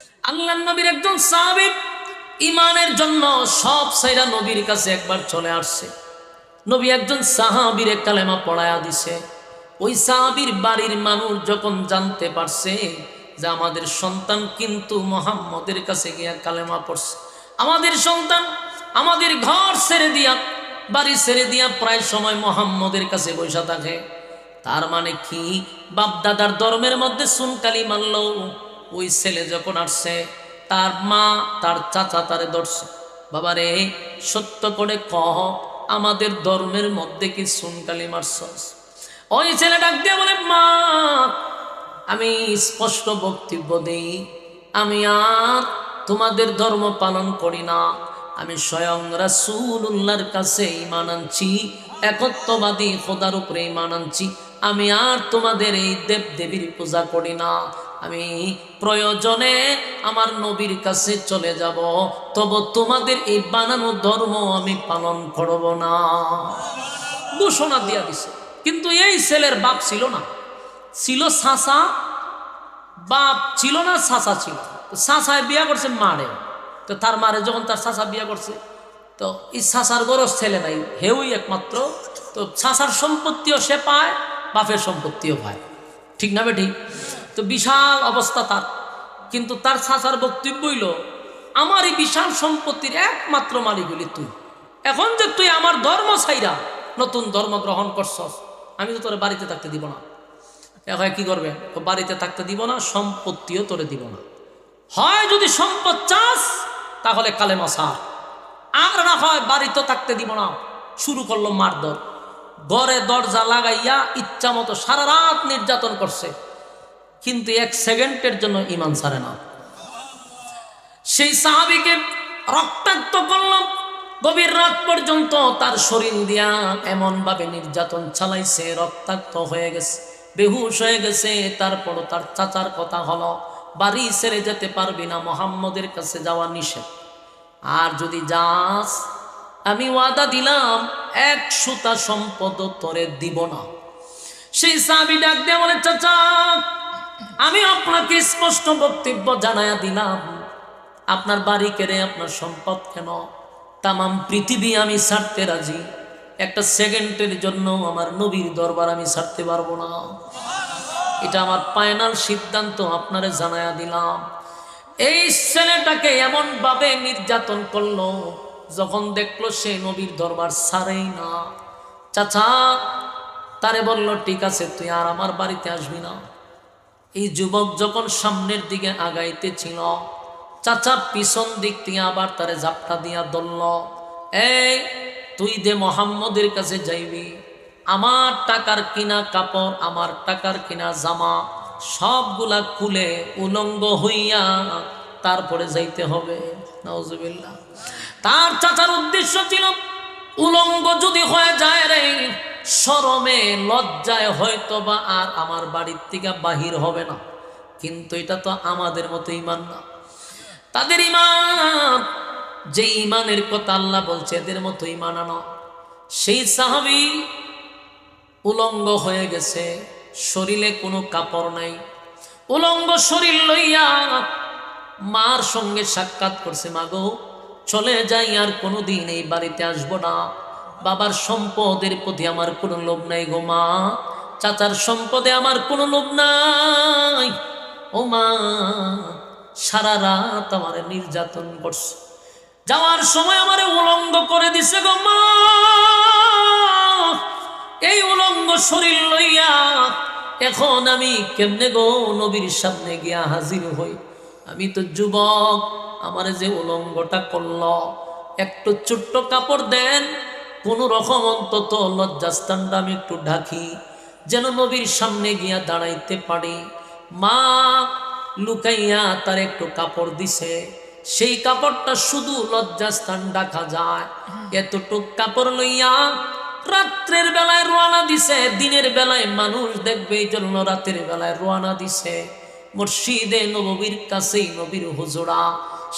আল্লাহর নবীর একজন সাহাবী ঈমানের জন্য সব সাইরা নবীর কাছে একবার চলে আসছে। নবী একজন সাহাবীরে কালেমা পড়ায়া দিছে। ওই সাহাবীর বাড়ির মানুষ যখন জানতে পারছে যে আমাদের সন্তান কিন্তু মুহাম্মদের কাছে গিয়া কালেমা পড়ছে, আমাদের সন্তান আমাদের ঘর ছেড়ে দিয়া বাড়ি ছেড়ে দিয়া প্রায় সময় মুহাম্মদের কাছে বসে থাকে, তার মানে কি বাপ দাদার ধর্মের মধ্যে সুনকালি মানল। ওই ছেলে যখন আসছে তার মা তার চাচা তারে ধরছে, বাবারে সত্য করে কহ আমাদের ধর্মের মধ্যে কি সুনকালি মারছস? ওই ছেলে ডাক দিয়ে বলে, মা আমি স্পষ্ট বক্তব্য দেই, আমি আর তোমাদের ধর্ম পালন করি না, আমি স্বয়ং রাসূলুল্লাহর কাছে ঈমান আনছি, একত্ববাদী খোদার উপরে ঈমান আনছি, আমি আর তোমাদের এই দেব দেবীর পূজা করি না, আমি প্রয়োজনে আমার নবীর কাছে চলে যাব, তবে তোমাদের এই বানানো ধর্ম আমি পালন করব না। ঘোষণা দিয়া দিছে। কিন্তু এই ছেলের বাপ ছিল না, ছিল চাচা, বাপ ছিল না, চাচা ছিল। চাচায় বিয়া করছে মারে, তো তার মারে যখন তার চাচা বিয়া করছে, তো এই চাচার গরজ ছেলে নাই, হেউই একমাত্র, তো চাচার সম্পত্তিও সে পায়, বাপের সম্পত্তিও পায়, ঠিক না বেঠিক? তো বিশাল অবস্থা তার। কিন্তু তার চাচার বক্তব্য হইল, আমার এই বিশাল সম্পত্তির একমাত্র মালিক হইলি তুই, এখন যে তুই আমার ধর্ম ছাইরা নতুন ধর্ম গ্রহণ করছস, আমি তো তোর বাড়িতে থাকতে দিব না। এখন কি করবে? তো বাড়িতে থাকতে দিব না, সম্পত্তিও তোরে দিব না। হয় যদি সম্পদ চাস তাহলে কালেমা ছাড়, আর না হয় বাড়িতে থাকতে দিব না। শুরু করলো মারধর, ঘরে দরজা লাগাইয়া ইচ্ছা মতো সারা রাত নির্যাতন করছে, কিন্তু এক সেকেন্ডের জন্য ঈমান ছাড়ে না। সেই সাহাবীকে রক্তাক্ত করলাম, গভীর রাত পর্যন্ত তার শরীর দিয়া এমন ভাবে নির্যাতন চালাইছে, রক্তাক্ত হয়ে গেছে, বেহুশ হয়ে গেছে। তারপরও তার চাচার কথা হলো, বাড়ি ছেড়ে যেতে পারবি না, মুহাম্মদের কাছে যাওয়া নিষেধ, আর যদি যাস আমি ওয়াদা দিলাম 100টা সম্পদ তোরে দিব না। সেই সাহাবী ডাক দিয়ে বলে, চাচা আমি আপনাকে স্পষ্ট বক্তব্য জানায়া দিলাম, আপনার বাড়ি কেড়ে আপনার সম্পদ কেন, তামাম পৃথিবী আমি ছাড়তে রাজি, একটা সেকেন্ডের জন্য আমার নবীর দরবার আমি ছাড়তে পারবো না, এটা আমার ফাইনাল সিদ্ধান্ত, আপনারে জানায়া দিলাম। এই ছেলেটাকে এমন ভাবে নির্যাতন করলো, যখন দেখলো সে নবীর দরবার ছাড়েই না, চাচা তারে বলল, ঠিক আছে তুই আর আমার বাড়িতে আসবি না। এই যুবক যখন সামনের দিকে আগাইতে ছিল, চাচা পিছন দিক থেকে আবার তারে জাপটা দিয়া ধরল, এই তুই দে মুহাম্মদের কাছে যাইবি, আমার টাকার কিনা কাপড়, আমার টাকার কিনা জামা সবগুলা খুলে উলঙ্গ হইয়া তারপরে যাইতে হবে। নাউজুবিল্লাহ। তার চাচার উদ্দেশ্য ছিল, উলঙ্গ যদি হয়ে যায় রে, শরমে লজ্জায় হয়তো বা আর আমার বাড়ির থেকে বাহির হবে না। কিন্তু এটা তো আমাদের মতো ঈমান না, তাদের ঈমান, যে ঈমানের কথা আল্লাহ বলছে এদের মতো ঈমান আনো। সেই সাহাবী উলঙ্গ হয়ে গেছে, শরীরে কোনো কাপড় নাই, উলঙ্গ শরীর লইয়া মার সঙ্গে সাক্ষাৎ করছে, মাগো চলে যাই, আর কোনোদিন এই বাড়িতে আসবো না, বাবার সম্পদের প্রতি আমার কোনো লোভ নাই গো মা, চাচার সম্পদে আমার কোনো লোভ নাই, ও মা সারা রাত আমার নির্যাতন করছে, যাওয়ার সময় আমারে উলঙ্গ করে দিছে গো মা, এই উলঙ্গ শরীর লইয়া এখন আমি কেমনে গো নবীর সামনে গিয়া হাজির হই? আমি তো যুবক, আমারে যে উলঙ্গটা করল, একটু ছোট্ট কাপড় দেন, কোন রকম অন্তত লজ্জাস্থানটা আমি একটু ঢাকি, যেন নবীর সামনে গিয়া দাঁড়াইতে পারি। মা লুকাইয়া তার একটু কাপড় দিছে, সেই কাপড়টা শুধু লজ্জাস্থান ঢাকা যায়, এতটুক কাপড় লইয়া রাত্রের বেলায় রওনা দিছে, দিনের বেলায় মানুষ দেখবে এই জন্য রাতের বেলায় রওনা দিছে মসজিদে নববীর কাছেই নবীর হুজুরা,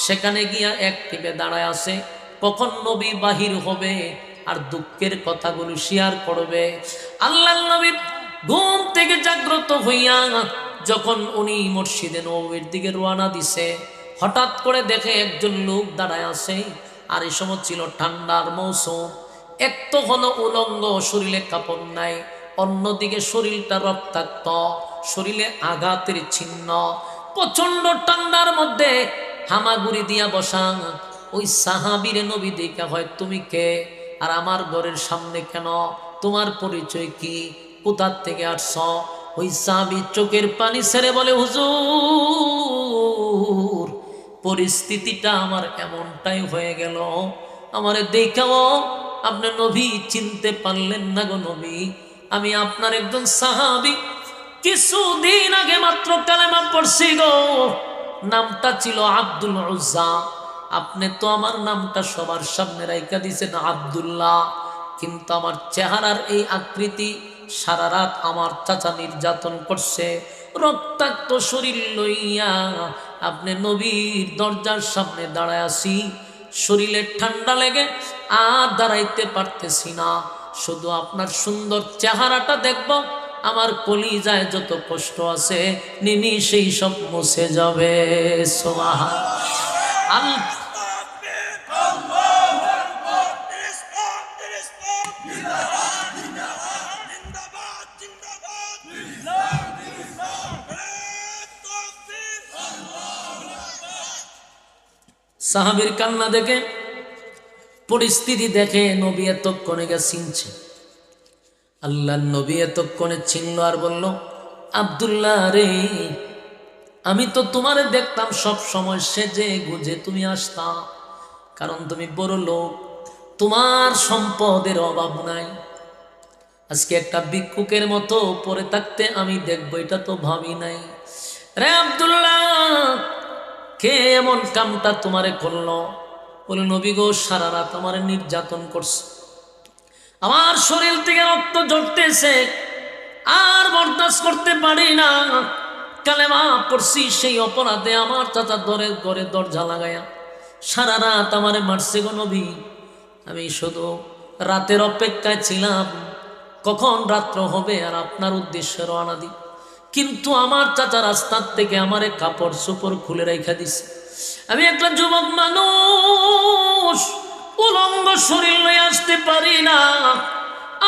সেখানে গিয়া এক টিপে দাঁড়ায় আছে, কখন নবী বাহির হবে আর দুঃখের কথাগুলো শেয়ার করবে। আল্লাহর নবী ঘুম থেকে জাগ্রত হইয়া যখন উনি মসজিদে নববীর দিকে রওনা দিছে, হঠাৎ করে দেখে একজন লোক দাঁড়ায় আছে। আর এই সময় ছিল ঠান্ডার মৌসুম। এক তো হলো উলঙ্গ, শরীরে কাপড় নাই, অন্যদিকে শরীরটা রক্তাক্ত, শরীরে আঘাতের চিহ্ন। প্রচন্ড ঠান্ডার মধ্যে হামাগুড়ি দিয়া বসা ওই সাহাবীরে নবী দেখা হয়, তুমি কে আর আমার ঘরের সামনে কেন, তোমার পরিচয় কি, কোথার থেকে আসছ? ওই সাহাবী চোখের পানি ছেড়ে বলে, হুজুর, পরিস্থিতিটা আমার এমনটাই হয়ে গেল, আমারে দেখাও, আপনি নবী চিনতে পারলেন না গো নবী, আমি আপনার একজন সাহাবী, কিছুদিন আগে মাত্র কালেমা পড়ছি গো, নামটা ছিল আব্দুল উজ্জা। আপনি তো আমার নামটা সবার সামনে রাইখা দিয়েছেন আব্দুল্লাহ, কিন্তু আমার চেহারার এই আকৃতি, সারা রাত আমার চাচা নির্যাতন করছে, রক্তাক্ত শরীর লইয়া আপনি নবীর দরজার সামনে দাঁড়ায় আছি, শরীরে ঠান্ডা লেগে আর দাঁড়াইতে পারতেছি না, শুধু আপনার সুন্দর চেহারাটা দেখব, আমার কলিজায় যত কষ্ট আছে নিমিষেই সব মুছে যাবে। সুবহানাল্লাহ। সাহাবীর কান্না দেখে, পরিস্থিতি দেখে নবী এতক্ষণে চিনছে, আল্লাহ নবী এতক্ষণে চিনল আর বলল, আব্দুল্লাহ রে, আমি তো তোমারে দেখতাম সব সময় সেজে গুজে তুমি আসতা, কারণ তুমি বড় লোক, তোমার সম্পদের অভাব নাই, আজকে একটা ভিক্ষুকের মতো পড়ে থাকতে আমি দেখবো এটা তো ভাবি নাই। রে আব্দুল্লাহ, কে এমন কামটা তোমারে করলো? বলে, নবী গো, সারা রাত আমারে নির্যাতন করছে, আমার শরীর থেকে রক্ত ঝরতেছে, আর বরদাস্ত করতে পারি না, কালেমা পড়ছি, সেই অপরাধে আমার চাচা ঘরে দরজা লাগায়া সারা রাত আমারে মারছে গো নবী, আমি শুধু রাতের অপেক্ষায় ছিলাম, কখন রাত্র হবে আর আপনার উদ্দেশ্যে রওনা দিই, কিন্তু আমার চাচা রাস্তার থেকে আমারে কাপড় চোপড় খুলে রেখা দিছে, আমি একটা যুবক মানুষ, উলঙ্গ শরীর লয়ে আসতে পারি না,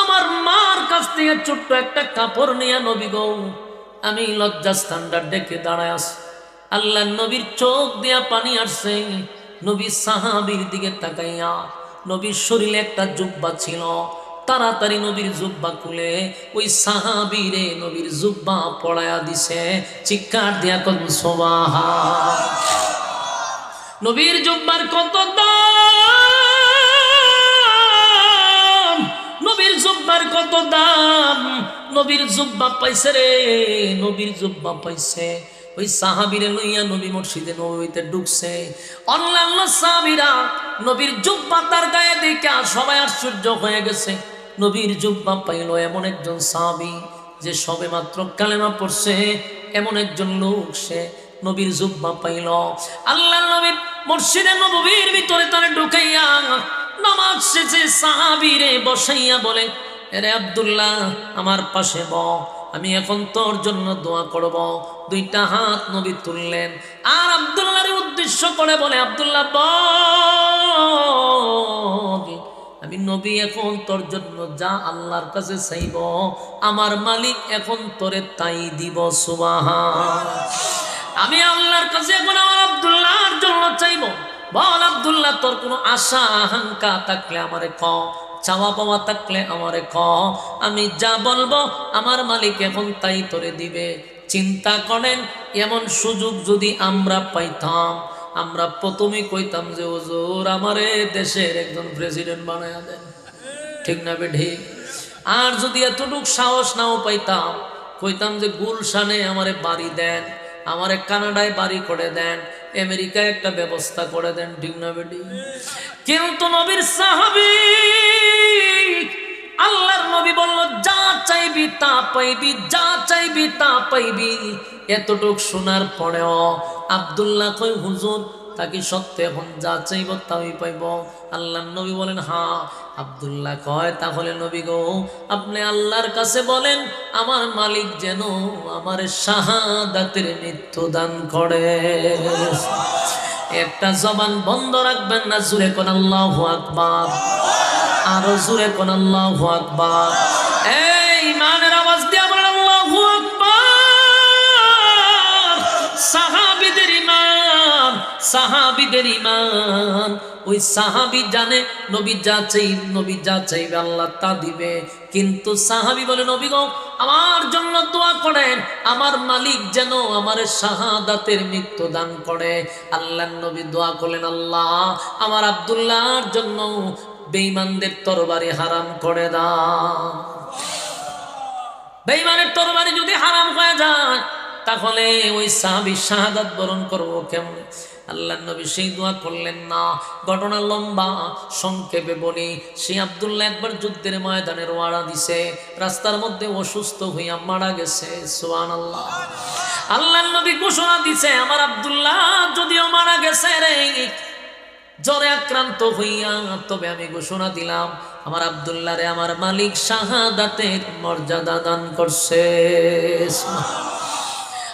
আমার মার কাছ থেকে ছোট্ট একটা কাপড় নিয়ে নবী গো আমি লজ্জাস্থানটা ডেকে দাঁড়ায় আছি। আল্লাহ নবীর চোখ দিয়া পানি আসছে, নবী সাহাবীর দিকে তাকাইয়া, নবীর শরীরে একটা জুব্বা ছিল, তাড়াতাড়ি নবীর জুব্বা খুলে ওই সাহাবীরে নবীর জুব্বা পড়ায়া দিছে, চিৎকার দিয়া কোন সুবহানাল্লাহ। নবীর জুব্বার কত দাম, নবীর জুব্বার কত দাম, নবীর জুব্বা পাইছে রে, নবীর জুব্বা পাইছে। ওই সাহাবীরে লইয়া নবী মসজিদে নববীতে ঢুকছে, অন্যান্য সাহাবীরা নবীর জুব্বা তার গায়ে দেখা সবাই আশ্চর্য হয়ে গেছে, নবীর জুব্বা পাইল এমন একজন সাহাবী যে সবে মাত্র কালেমা পড়ছে, এমন একজন লোক সে নবীর জুব্বা পাইল। আল্লাহর নবী মসজিদে নববীর ভিতরে তারে ঢুকাইয়া নামাজ শেষে সাহাবীরে বসাইয়া বলে, এরে আব্দুল্লাহ, আমার পাশে ব, আমি এখন তোর জন্য দোয়া করব। দুইটা হাত নবী তুললেন আর আব্দুল্লাহর উদ্দেশ্য করে বলে, আব্দুল্লাহ বল, আমি নবী এখন তোর জন্য যা আল্লাহর কাছে চাইব, আমার মালিক এখন তোরে তাই দিব। সুবহানাল্লাহ। আমি আল্লাহর কাছে এখন আমার আব্দুল্লাহর জন্য চাইব, বল আব্দুল্লাহ, তোর কোনো আশা আকাঙ্ক্ষা থাকলে আমারে ক, চাওয়া পাওয়া থাকলে আমারে ক, আমি যা বলবো আমার মালিক এখন তাই তোরে দিবে। চিন্তা করেন, এমন সুযোগ যদি আমরা পাইতাম, আমরা প্রথমেই কইতাম যে হুজুর আমারে দেশের একজন প্রেসিডেন্ট বানায়া দেন, ঠিক না বেঠিক? আর যদি এতটুক সাহস নাও পাইতাম, কইতাম যে গুলশানে আমারে বাড়ি দেন, আমারে কানাডায় বাড়ি করে দেন, আমেরিকায় একটা ব্যবস্থা করে দেন, ঠিক না বেঠিক? কিন্তু নবীর সাহাবী, আল্লাহর নবী বলল, যা চাইবি তা পাইবি, যা চাইবি তা পাইবি। এতটুক শোনার পরেও আব্দুল্লাহ কই, হুজুর তাকে সত্য এখন যা চাইব তাই পাইব? আল্লাহর নবী বলেন হ্যাঁ। আব্দুল্লাহ কয় তাহলে নবী গো আপনি আল্লাহর কাছে বলেন আমার মালিক যেন আমার শাহাদাতের মৃত্যু দান করে। একটা জবান বন্ধ রাখবেন না, জুরে কোন আল্লাহু আকবার, আরো জুরে কোন আল্লাহু আকবার। এই ইমানের আওয়াজ দিয়ে বলেন আল্লাহু আকবার। সাহাবীদের ঈমান, সাহাবীদের ঈমান। ওই সাহাবী জানে নবী যা চাইবে আল্লাহ তা দিবে। কিন্তু সাহাবী বলে নবী গো আমার জন্য দোয়া করেন, আমার মালিক যেন আমার শাহাদাতের মৃত্যু দান করে। আল্লাহর নবী দোয়া করলেন আল্লাহ আমার আব্দুল্লাহর জন্য বেঈমানদের তরবারি হারাম করে দাও। বেঈমানের তরবারি যদি হারাম হয়ে যায় তাহলে ওই সাহাবী শাহাদাত বরণ করবো কেমনে? আল্লাহর নবী সেই দোয়া করলেন না। ঘটনা লম্বা, সংক্ষেপে বলি। সেই আব্দুল্লাহ একবার যুদ্ধের ময়দানে রওনা দিছে, রাস্তার মধ্যে অসুস্থ হইয়া মারা গেছে। সুবহানাল্লাহ। আল্লাহর নবী ঘোষণা দিছে আমার আব্দুল্লাহ যদিও মারা গেছে রে জ্বরে আক্রান্ত হইয়া, তবে আমি ঘোষণা দিলাম আমার আব্দুল্লাহ রে আমার মালিক শাহাদাতের মর্যাদা দান করছে।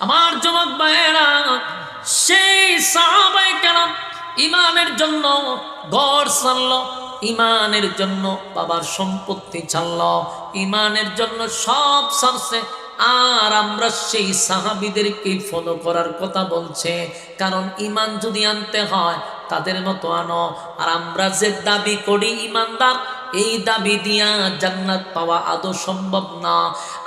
আমার যুবক ভাইয়েরা, সেই সাহাবায়ে কেরাম ইমানের জন্য ঘর ছাড়লো, ইমানের জন্য বাবার সম্পত্তি ছাড়লো, ইমানের জন্য সব ছাড়ছে। আর আমরা সেই সাহাবীদেরকে ফলো করার কথা বলছে, কারণ ইমান যদি আনতে হয় তাদের মতো আনো। আর আমরা যে দাবি করি ইমানদার, এই দাবি দিয়া জান্নাত পাওয়া আদৌ সম্ভব না।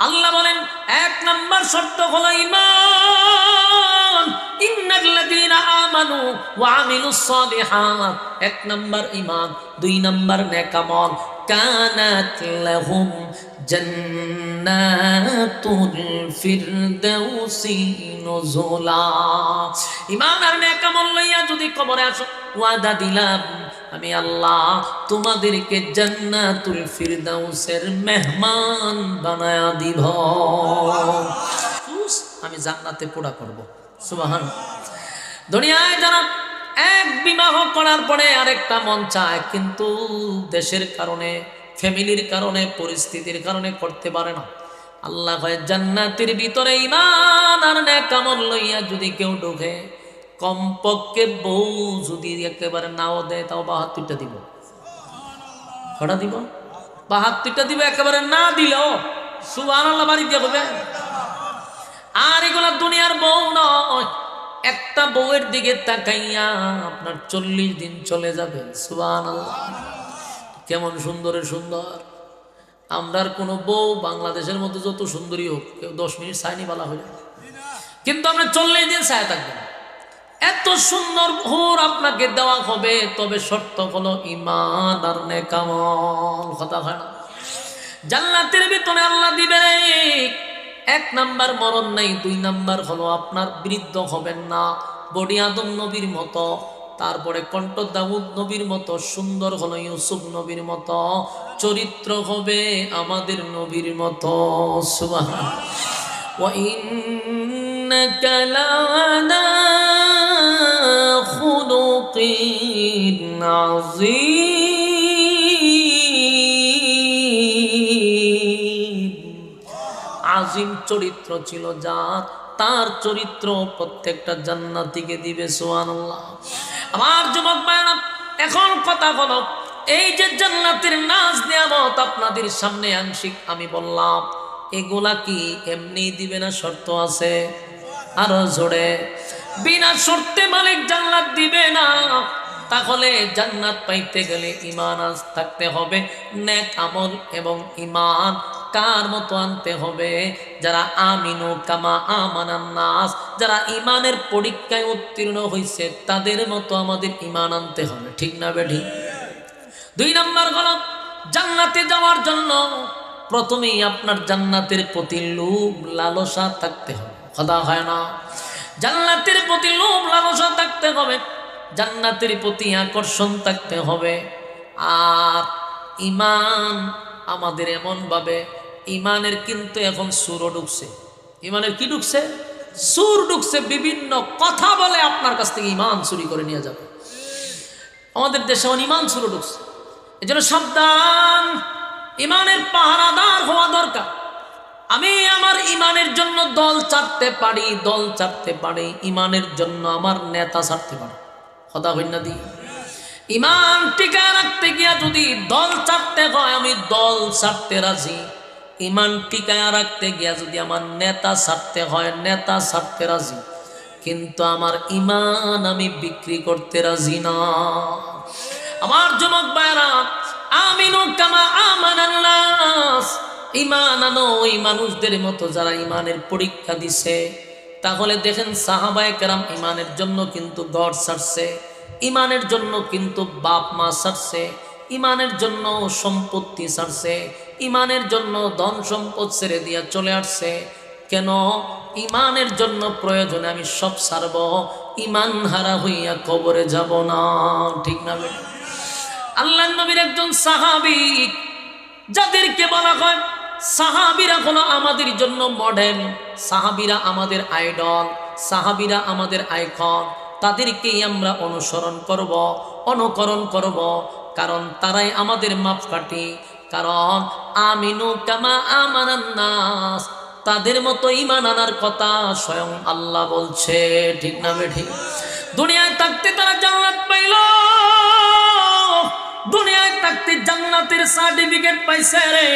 আল্লাহ বলেন 1 নাম্বার শর্ত হলো ঈমান। ইন্নাল্লাযীনা আমানু ওয়া আমিলুস সালিহাত, 1 নাম্বার ঈমান। 2 নাম্বার নেক আমল। কানাত লাহুম জান্নাতুল ফিরদাউসি নুজুলা। ঈমান আর নেক আমল লইয়া যদি কবরে আসো, ওয়াদা দিলাম আমি আল্লাহ তোমাদেরকে জান্নাতুল ফিরদাউসের মেহমান বানায়া দিব। আমি জান্নাতে পোড়া করব। সুবহানাল্লাহ। দুনিয়ায় যারা এক বিবাহ করার পরে আরেকটা মন চায়, কিন্তু দেশের কারণে, ফ্যামিলির কারণে, পরিস্থিতির কারণে করতে পারে না। আল্লাহ কয় জান্নাতের ভিতরে ঈমান আর নেক আমল লইয়া যদি কেউ ঢোকে, কমপক্ষে বউ যদি একেবারে নাও দেয় তাও 72টা দিব। কটা দিব? 72টা দিব। একেবারে না দিলেও সুবহানাল্লাহ বাড়ি দিয়ে হবে। আর এগুলা দুনিয়ার বউ নয়। একটা বউয়ের দিকে তাকাইয়া আপনার 40 দিন চলে যাবে। সুবহানাল্লাহ। কেমন সুন্দরে সুন্দর। আমরার কোনো বউ বাংলাদেশের মধ্যে যত সুন্দরী হোক, কেউ 10 মিনিট চায়নি বলা হইল, কিন্তু আমরা 40 দিন চায় থাকবেন। এত সুন্দর হুর আপনাকে দেওয়া হবে, তবে শর্ত হলো ঈমান আর নেক আমল। কথা হয় না? জান্নাতের ভিতরে আল্লাহ দিবে 1 নাম্বার মরণ নাই। 2 নাম্বার হলো আপনার বৃদ্ধ হবেন না, বডি আদম নবীর মতো। তারপরে কণ্ঠ দাউদ নবীর মতো, সুন্দর হলো ইউসুফ নবীর মতো, চরিত্র হবে আমাদের নবীর মতো। সুবহানাল্লাহ। ওয়া ইন্নাকা লা'আলা খুলুকিন আযীম। আজিম চরিত্র ছিল যার, তার চরিত্র প্রত্যেকটা জান্নাতীকে দিবে। সুবহানাল্লাহ। আমার যুবক ভাইরা, এখন কথা হলো এই যে জান্নাতের নাজ নিয়ামত আপনাদের সামনে আংশিক আমি বললাম, এগুলা কি এমনি দিবে না শর্ত আছে? আরো জোরে। বিনা শর্তে মালিক জান্নাত দিবে না। তাহলে জান্নাত পাইতে গেলে ঈমান থাকতে হবে, নেক আমল এবং ঈমান কার মতো আনতে হবে? যারা আমিনু কামা আমানান নাস, যারা ঈমানের পরীক্ষায় উত্তীর্ণ হয়েছে তাদের মতো আমাদের ঈমান আনতে হবে। ঠিক না বেঠিক? 2 নাম্বার হলো জান্নাতে যাওয়ার জন্য প্রথমেই আপনার জান্নাতের প্রতি লোভ লালসা থাকতে হবে। কথা হয় না? জান্নাতের প্রতি লোভ লালসা থাকতে হবে, জান্নাতের প্রতি আকর্ষণ থাকতে হবে। আর ঈমান আমাদের এমন ভাবে, ঈমানের কিন্তু এখন সুরও ঢুকছে। ঈমানের কি ঢুকছে? সুর ঢুকছে, বিভিন্ন কথা বলে আপনার কাছ থেকে ইমান চুরি করে নিয়ে যাবে। আমাদের দেশে ইমান চুরি ঢুকছে, এই জন্য সাবধান, ইমানের পাহারাদার হওয়া দরকার। আমি আমার ইমানের জন্য দল ছাড়তে পারি, ইমানের জন্য আমার নেতা ছাড়তে পারি। কথা হই না দি, ইমান টিকায় রাখতে গিয়া যদি দল ছাড়তে হয়, আমি দল ছাড়তে রাজি। ইমান টিকায় রাখতে গিয়া যদি আমার নেতা ছাড়তে হয়, নেতা ছাড়তে রাজি। কিন্তু আমার ইমান আমি বিক্রি করতে রাজি না। আমার যুবক ভাইরা, আমিনু কামা আমানান নাস, ইমান আনো ওই মানুষদের মতো যারা ইমানের পরীক্ষা দিছে। তাহলে দেখেন সাহাবায়ে কেরাম ইমানের জন্য কিন্তু ঘর ছাড়ছে, ইমানের জন্য কিন্তু বাপ মা ছাড়ছে, ইমানের জন্য সম্পত্তি ছাড়ছে, ইমানের জন্য ধন সম্পদ ছেড়ে দিয়া চলে আসছে। কেন? ইমানের জন্য প্রয়োজনে আমি সব ছাড়ব, ইমান হারা হইয়া কবরে যাব না। ঠিক না বেটা? আল্লাহর নবীর একজন সাহাবী, যাদেরকে বলা হয় সাহাবীরা হলো আমাদের জন্য মডেল, সাহাবীরা আমাদের আইডল, সাহাবীরা আমাদের আইকন। তাদেরকেই আমরা অনুসরণ করব, অনুকরণ করব, কারণ তারাই আমাদের মাপকাঠি। কারণ আমিনু কামা আমানান নাস, তাদের মতো ঈমান আনার কথা স্বয়ং আল্লাহ বলছে। ঠিক না বেঠিক? দুনিয়ায় থাকতে তারা জান্নাত পাইল, দুনিয়ায় থাকতে জান্নাতের সার্টিফিকেট পাইছে রে।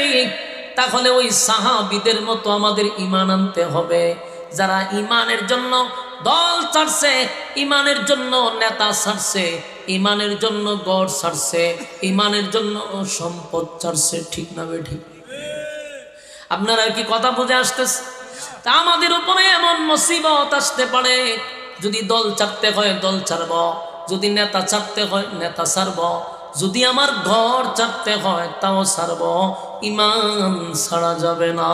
তাহলে ওই সাহাবীদের মতো আমাদের ঈমান আনতে হবে, যারা ঈমানের জন্য দল ছাড়ছে, ঈমানের জন্য নেতা ছাড়ছে, ঈমানের জন্য গড় ছাড়ছে, ঈমানের জন্য সম্পদ ছাড়ছে। ঠিক না বেঠিক? আপনারা কি কথা বুঝে আসতেছে? তা আমাদের উপরে এমন মুসিবত আসতে পারে, যদি দল ছাড়তে হয় দল ছাড়ব, যদি নেতা ছাড়তে হয় নেতা ছাড়ব, যদি আমার ঘর ছাড়তে হয় তাও ছাড়ব, ঈমান ছাড়া যাবে না।